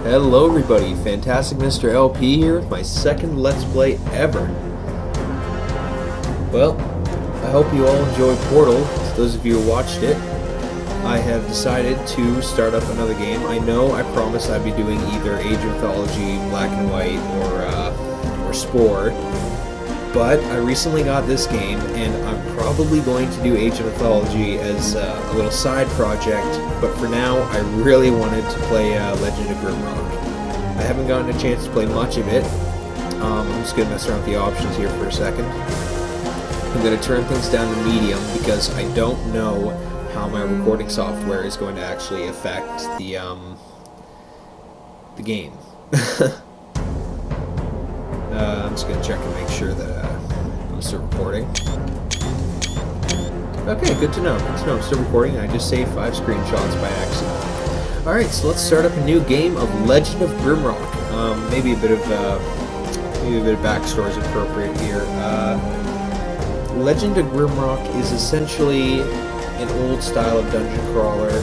Hello everybody, FantasticMrLP here with my second Let's Play ever. Well, I hope you all enjoyed Portal. To those of you who watched it, I have decided to start up another game. I know I promised I'd be doing either Age of Mythology, Black and White, or Spore, but I recently got this game, and I'm probably going to do Age of Mythology as a little side project, but for now, I really wanted to play Legend of Grimrock. I haven't gotten a chance to play much of it. I'm just going to mess around with the options here for a second. I'm going to turn things down to medium because I don't know how my recording software is going to actually affect the game. I'm just going to check and make sure that I'm still recording. Okay, good to know. Good to know I'm still recording. I just saved 5 screenshots by accident. Alright, so let's start up a new game of Legend of Grimrock. Maybe a bit of backstory is appropriate here. Legend of Grimrock is essentially an old style of dungeon crawler.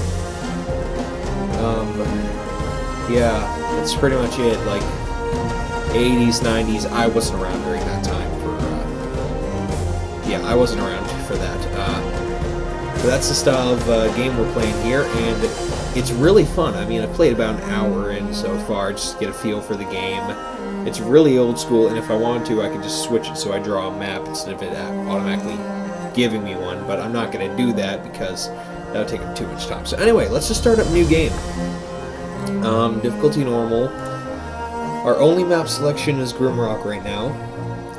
Yeah, that's pretty much it. Like 80s, 90s. I wasn't around during that time for. Yeah, I wasn't around for that. But that's the style of game we're playing here, and it's really fun. I mean, I've played about an hour in so far just to get a feel for the game. It's really old school, and if I wanted to, I could just switch it so I draw a map instead of it automatically giving me one, but I'm not going to do that because that would take up too much time. So anyway, let's just start up a new game. Difficulty normal. Our only map selection is Grimrock right now.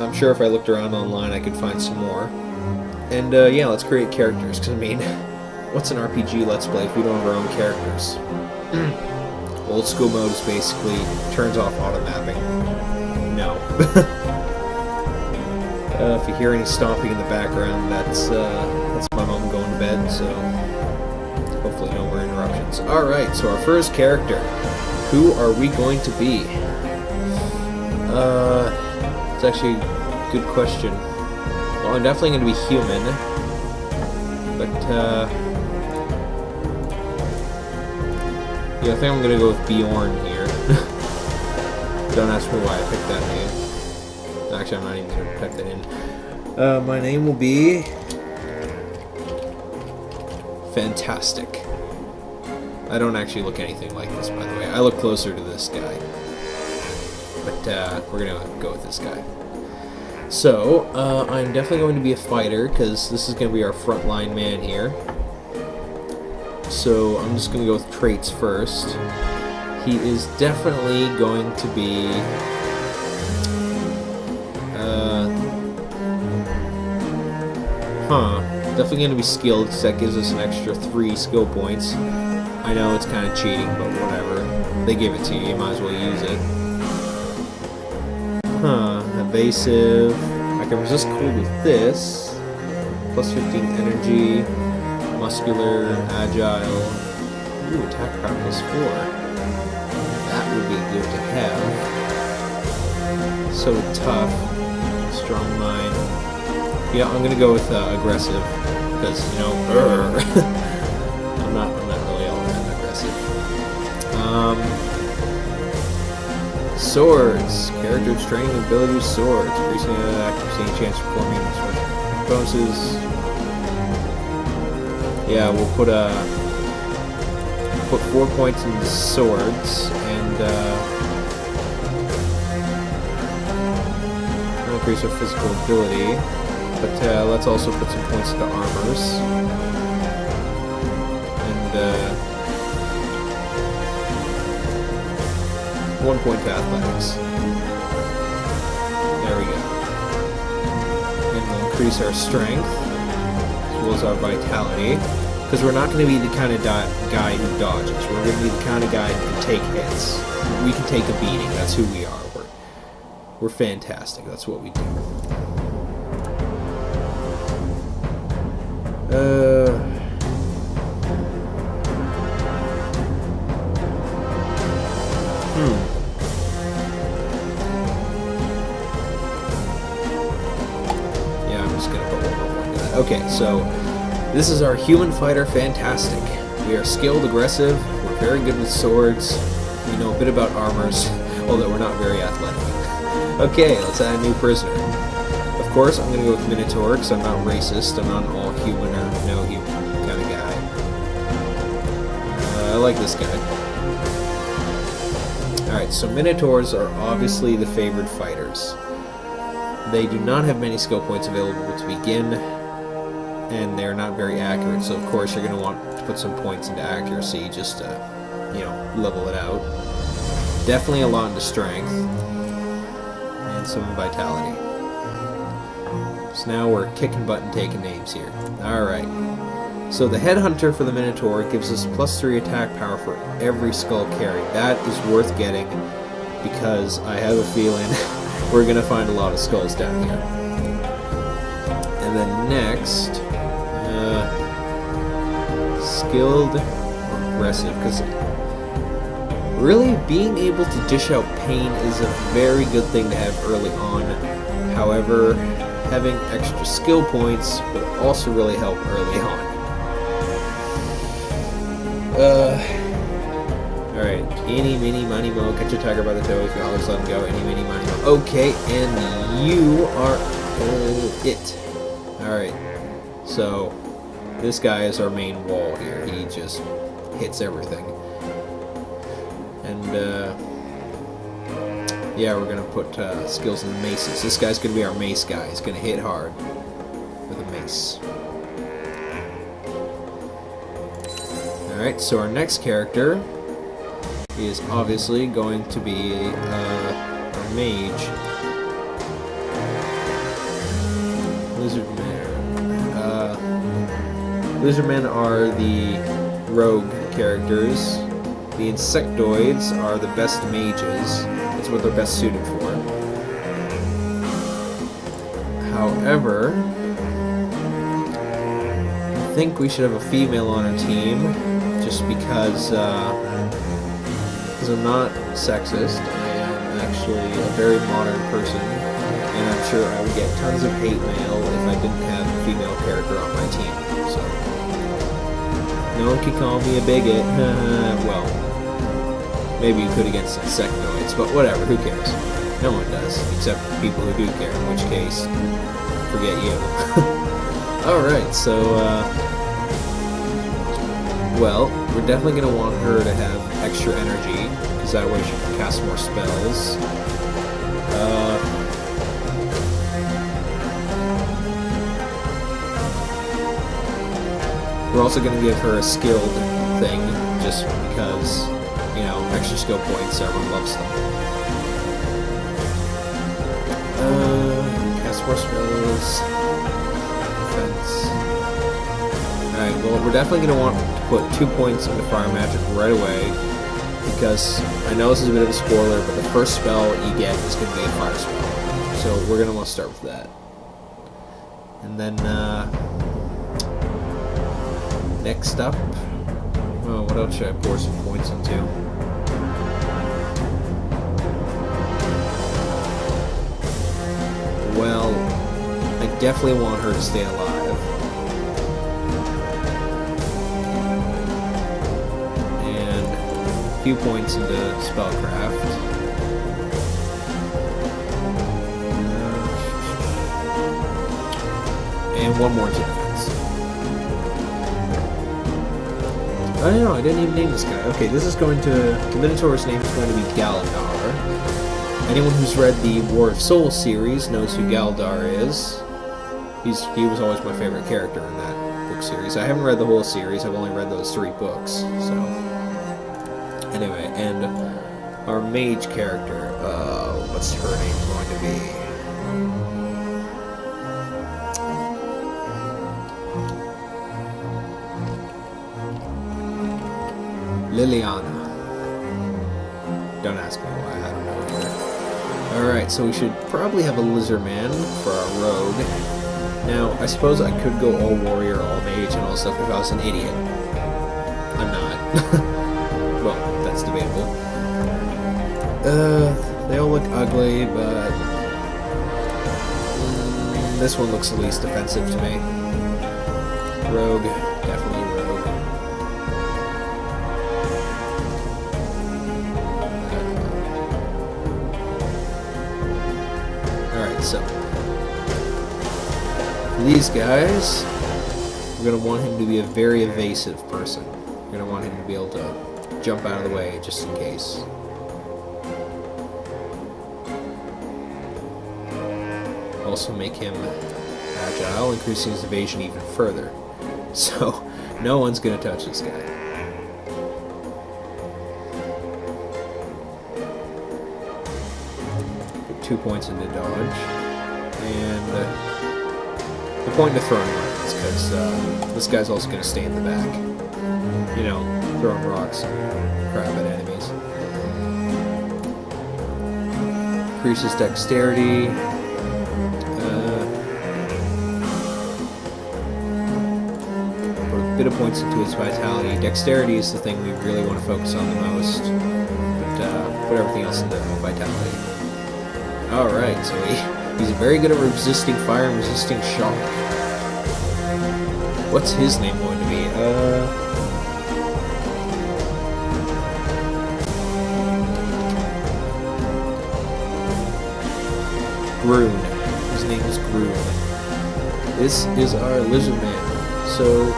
I'm sure if I looked around online I could find some more. And yeah, let's create characters, because I mean, what's an RPG Let's Play if we don't have our own characters? Old school mode is basically turns off auto mapping. No. If you hear any stomping in the background, that's my mom going to bed, so hopefully no more interruptions. Alright, so our first character. Who are we going to be? It's actually a good question. Well, I'm definitely going to be human, but yeah, I think I'm going to go with Bjorn here. Don't ask me why I picked that name. Actually, I'm not even going to type that in. My name will be Fantastic. I don't actually look anything like this, by the way. I look closer to this guy. But we're going to go with this guy. So, I'm definitely going to be a fighter, because this is going to be our frontline man here. So, I'm just going to go with traits first. He is definitely going to be... definitely going to be skilled, because that gives us an extra 3 skill points. I know it's kind of cheating, but whatever. They give it to you, you might as well use it. Evasive. I can resist cold with this. Plus 15 energy. Muscular, agile. Ooh, attack power plus 4. That would be good to have. So tough. Strong mind. Yeah, I'm gonna go with aggressive, because you know, I'm not really all that aggressive. Swords. Character's training ability with swords. Increasing accuracy and chance of performing special bonuses. Yeah, we'll put 4 points into swords, and increase our physical ability. But let's also put some points into armors. And 1 point to athletics. There we go. And we'll increase our strength, as well as our vitality. Because we're not going to be the kind of guy who dodges. We're going to be the kind of guy who can take hits. We can take a beating. That's who we are. We're fantastic. That's what we do. Yeah, I'm just going to put 1 more point to that. Okay, so this is our human fighter, Fantastic. We are skilled, aggressive, we're very good with swords, We know a bit about armors, although we're not very athletic. Okay, let's add a new prisoner. Of course, I'm going to go with Minotaur, because I'm not racist. I'm not an all-human or no-human kind of guy. I like this guy. Alright, so Minotaurs are obviously the favored fighters. They do not have many skill points available to begin, and they're not very accurate, so of course you're going to want to put some points into accuracy just to, you know, level it out. Definitely a lot into strength, and some vitality. So now we're kicking butt and taking names here. Alright. So the Headhunter for the Minotaur gives us +3 attack power for every skull carried. That is worth getting, because I have a feeling we're going to find a lot of skulls down here. And then next, skilled or aggressive, because really being able to dish out pain is a very good thing to have early on. However, having extra skill points would also really help early on. Alright, eeny, meeny, miny, mo, catch a tiger by the toe, if you always let him go, eeny, meeny, miny, mo. Okay, and you are it. Alright, so this guy is our main wall here. He just hits everything. And, yeah, we're gonna put skills in the maces. This guy's gonna be our mace guy. He's gonna hit hard with a mace. Alright, so our next character is obviously going to be a mage. Lizardmen. Lizardmen are the rogue characters. The insectoids are the best mages. That's what they're best suited for. However, I think we should have a female on our team, just because I'm not sexist. I am actually a very modern person, and I'm sure I would get tons of hate mail if I didn't have a female character on my team. So no one can call me a bigot. Well, maybe you could against insectoids, but whatever, who cares? No one does, except people who do care, in which case, forget you. Alright, so, well, we're definitely going to want her to have extra energy, because that way she can cast more spells. We're also going to give her a skilled thing, just because, you know, extra skill points, everyone loves them. Cast more spells. Defense. Alright, well, we're definitely going to want to put 2 points into fire magic right away, because I know this is a bit of a spoiler, but the first spell you get is going to be a fire spell. So we're going to want to start with that. And then, next up, well, what else should I pour some points into? Well, I definitely want her to stay alive. And a few points into spellcraft. And one more into defense. I don't know, I didn't even name this guy. Okay, this is going to... The Minotaur's name is going to be Galdar. Anyone who's read the War of Souls series knows who Galdar is. He was always my favorite character in that book series. I haven't read the whole series, I've only read those 3 books, so... Anyway, and our mage character, what's her name going to be? Liliana. Don't ask me why, I don't know either. Alright, so we should probably have a lizardman for our rogue. Now, I suppose I could go all warrior, all mage, and all stuff if I was an idiot. I'm not. Well, that's debatable. They all look ugly, but... this one looks the least offensive to me. Rogue, definitely rogue. these guys, we're going to want him to be a very evasive person. We're going to want him to be able to jump out of the way just in case. Also make him agile, increasing his evasion even further. So, no one's going to touch this guy. Put 2 points into dodge. And the point to throwing weapons, because this guy's also going to stay in the back. You know, throwing rocks and crap at enemies. Increases dexterity. Bit of points into his vitality. Dexterity is the thing we really want to focus on the most, but put everything else into vitality. Alright, so he's very good at resisting fire and resisting shock. What's his name going to be? Groon. His name is Groon. This is our lizard man. So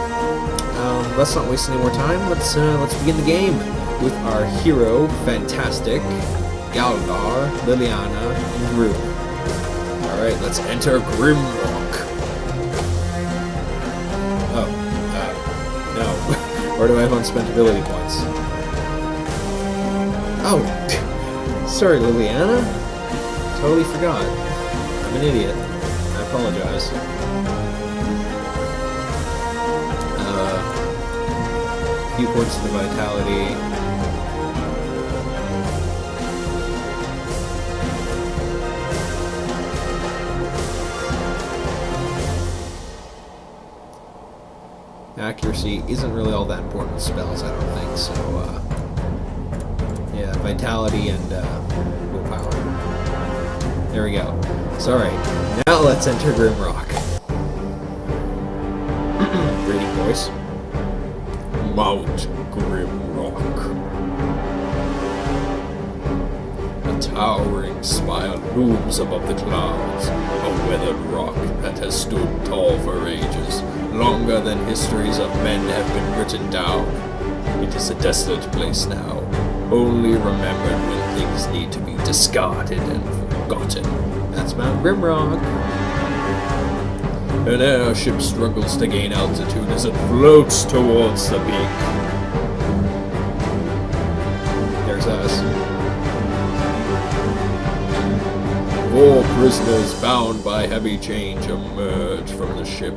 let's not waste any more time. Let's begin the game with our hero, Fantastic, Galgar, Liliana, and Groon. Alright, let's enter Grimrock. Oh, no. Or do I have unspent ability points? Oh, sorry, Liliana. Totally forgot. I'm an idiot. I apologize. Few points of the vitality. Accuracy isn't really all that important with spells, I don't think, so yeah, vitality and willpower. There we go. So alright, now let's enter Grimrock. Reading voice. Mount Grimrock. A towering spire looms above the clouds, a weathered rock that has stood tall for ages, longer than histories of men have been written down. It is a desolate place now, only remembered when things need to be discarded and forgotten. That's Mount Grimrock. An airship struggles to gain altitude as it floats towards the peak. There's us. 4 prisoners bound by heavy chains emerge from the ship.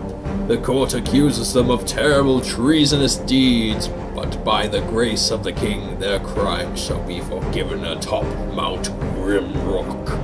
The court accuses them of terrible treasonous deeds, but by the grace of the king, their crimes shall be forgiven atop Mount Grimrock.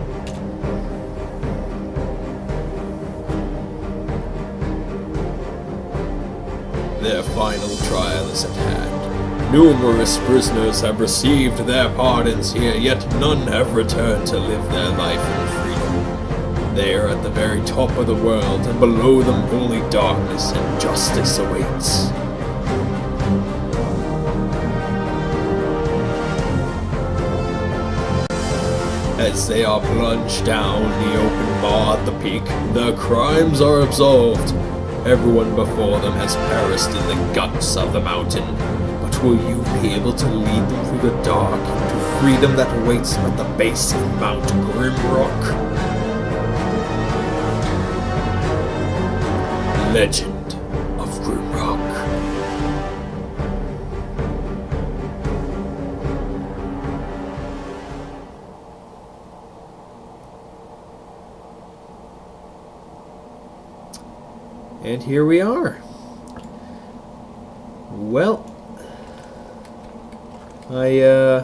Their final trial is at hand. Numerous prisoners have received their pardons here, yet none have returned to live their life in freedom. They are at the very top of the world, and below them only darkness and justice awaits. As they are plunged down the open maw at the peak, their crimes are absolved. Everyone before them has perished in the guts of the mountain, but will you be able to lead them through the dark to freedom that awaits them at the base of Mount Grimrock? Legend of Grimrock. And here we are. Well, I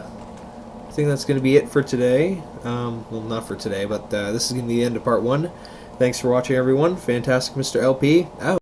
think that's going to be it for today. Well, not for today, but this is going to be the end of part 1. Thanks for watching, everyone. Fantastic Mr. LP, out.